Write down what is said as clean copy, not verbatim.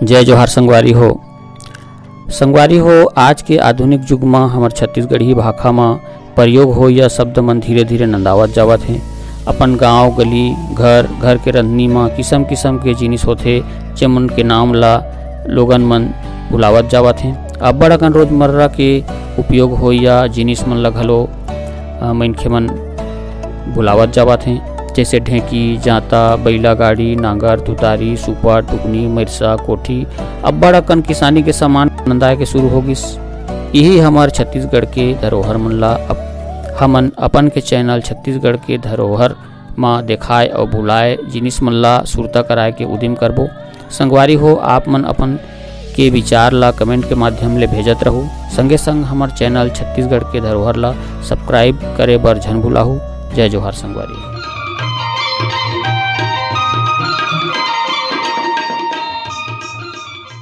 जय जोहार संगवारी हो। संगवारी हो, आज के आधुनिक युग में हमार छत्तीसगढ़ी भाषा में प्रयोग हो या शब्द मन धीरे धीरे नंदावत जावत हैं। अपन गांव गली घर घर के रंधनी में किस्म किस्म के जिनिस होते जेमन के नाम ला लोगन मन बुलावत जावत हैं। अब्बड़ अकन रोजमर्रा के उपयोग हो या जिनिस मन ला घलो मनखे मन बुलावत जावत हैं, जैसे ढेंकी, जांता, बैला गाड़ी, नांगर, तुतारी, सुपर, टुकनी, मरसा, कोठी। अब्बड़ अकन किसानी के सामान नंदाए के शुरू होगिस। यही हमार छत्तीसगढ़ के धरोहर मन ला हमन अपन के चैनल छत्तीसगढ़ के धरोहर में देखाए और बुलाए जिनिस मन ला सुरता कराए के उद्यम करबो। संगवारी हो, आप मन अपन के विचार ला कमेंट के माध्यम ले भेजत रहू। संगे संग हमार चैनल छत्तीसगढ़ के धरोहर ला सब्सक्राइब करे बर झन भुलाहू। जय जोहार संगवारी।